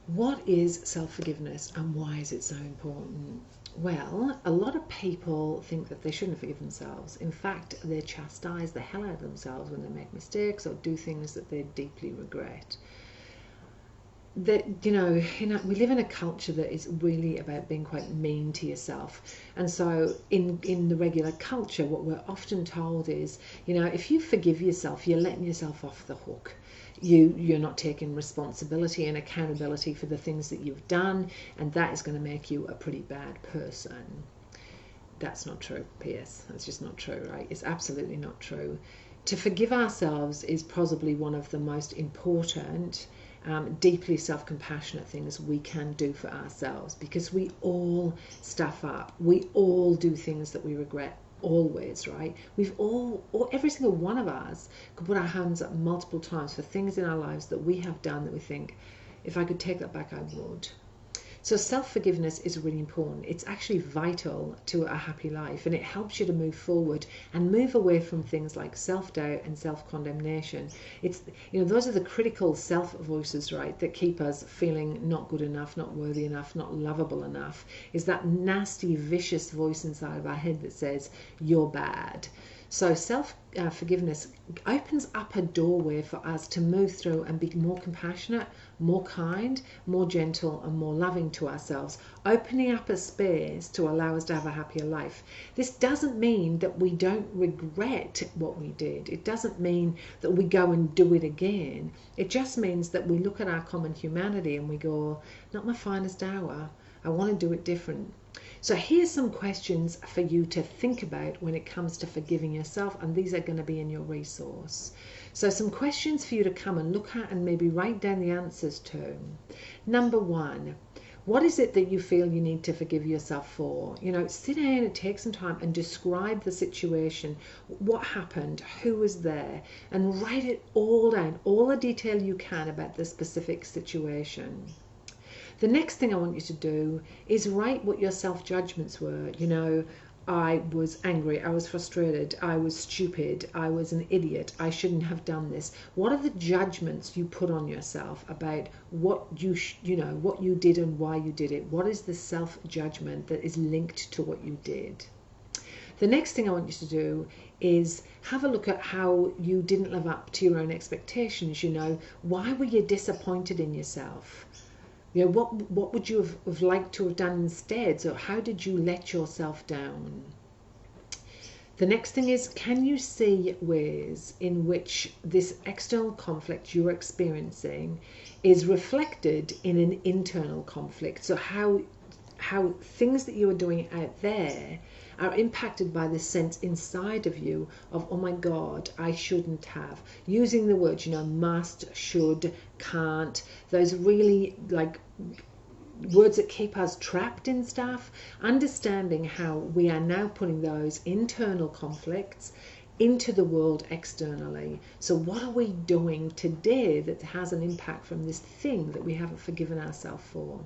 What is self-forgiveness and why is it so important? Well, a lot of people think that they shouldn't forgive themselves. In fact, they chastise the hell out of themselves when they make mistakes or do things that they deeply regret. That we live in a culture that is really about being quite mean to yourself, and so in the regular culture, what we're often told is, if you forgive yourself, you're letting yourself off the hook. You're not taking responsibility and accountability for the things that you've done, and that is going to make you a pretty bad person. That's not true. P.S. That's just not true, right? It's absolutely not true. To forgive ourselves is possibly one of the most important, deeply self-compassionate things we can do for ourselves, because we all stuff up. We all do things that we regret, always, right? Every single one of us could put our hands up multiple times for things in our lives that we have done that we think, if I could take that back, I would. So self-forgiveness is really important. It's actually vital to a happy life, and it helps you to move forward and move away from things like self-doubt and self-condemnation. It's, those are the critical self-voices, right, that keep us feeling not good enough, not worthy enough, not lovable enough. Is that nasty, vicious voice inside of our head that says, you're bad. So self-forgiveness opens up a doorway for us to move through and be more compassionate, more kind, more gentle, and more loving to ourselves, opening up a space to allow us to have a happier life. This doesn't mean that we don't regret what we did. It doesn't mean that we go and do it again. It just means that we look at our common humanity and we go, not my finest hour. I want to do it different. So here's some questions for you to think about when it comes to forgiving yourself, and these are going to be in your resource. So some questions for you to come and look at and maybe write down the answers to. Number one, what is it that you feel you need to forgive yourself for? Sit down and take some time and describe the situation. What happened? Who was there? And write it all down, all the detail you can about the specific situation. The next thing I want you to do is write what your self-judgments were. I was angry, I was frustrated, I was stupid, I was an idiot, I shouldn't have done this. What are the judgments you put on yourself about what what you did and why you did it? What is the self-judgment that is linked to what you did? The next thing I want you to do is have a look at how you didn't live up to your own expectations. Why were you disappointed in yourself? What would you have liked to have done instead? So how did you let yourself down? The next thing is, can you see ways in which this external conflict you're experiencing is reflected in an internal conflict? So how things that you are doing out there are impacted by this sense inside of you of, oh my God, I shouldn't have. Using the words, must, should, can't, those really words that keep us trapped in stuff. Understanding how we are now putting those internal conflicts into the world externally. So what are we doing today that has an impact from this thing that we haven't forgiven ourselves for?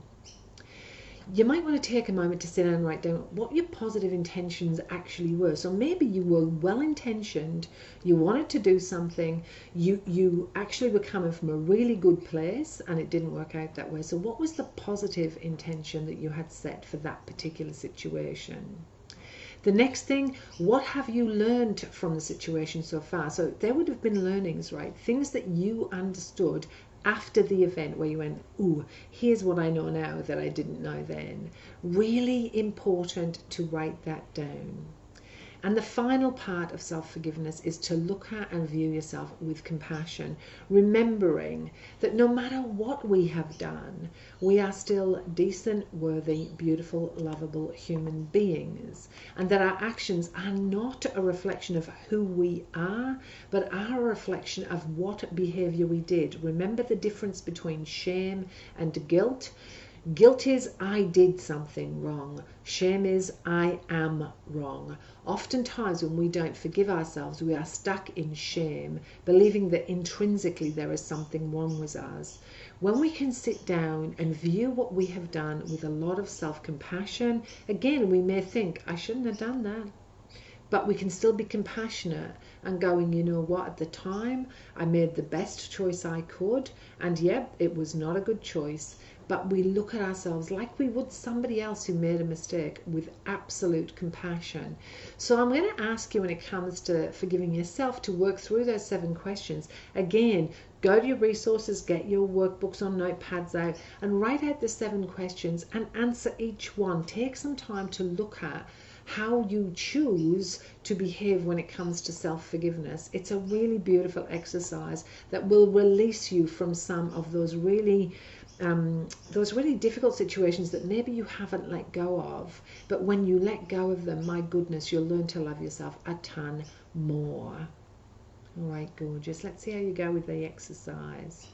You might want to take a moment to sit down and write down what your positive intentions actually were. So maybe you were well-intentioned, you wanted to do something, you actually were coming from a really good place and it didn't work out that way. So what was the positive intention that you had set for that particular situation? The next thing, what have you learned from the situation so far? So there would have been learnings, right? Things that you understood after the event where you went, ooh, here's what I know now that I didn't know then. Really important to write that down. And the final part of self-forgiveness is to look at and view yourself with compassion, remembering that no matter what we have done, we are still decent, worthy, beautiful, lovable human beings, and that our actions are not a reflection of who we are, but are a reflection of what behavior we did. Remember the difference between shame and guilt. Guilt is I did something wrong. Shame is I am wrong. Oftentimes when we don't forgive ourselves, we are stuck in shame, believing that intrinsically there is something wrong with us. When we can sit down and view what we have done with a lot of self-compassion, again, we may think, I shouldn't have done that. But we can still be compassionate and going, you know what, at the time I made the best choice I could, and yep, it was not a good choice. But we look at ourselves like we would somebody else who made a mistake, with absolute compassion. So I'm going to ask you, when it comes to forgiving yourself, to work through those 7 questions. Again, go to your resources, get your workbooks on notepads out, and write out the 7 questions and answer each one. Take some time to look at how you choose to behave when it comes to self-forgiveness. It's a really beautiful exercise that will release you from some of those really difficult situations that maybe you haven't let go of. But when you let go of them, my goodness, you'll learn to love yourself a ton more. All right, gorgeous. Let's see how you go with the exercise.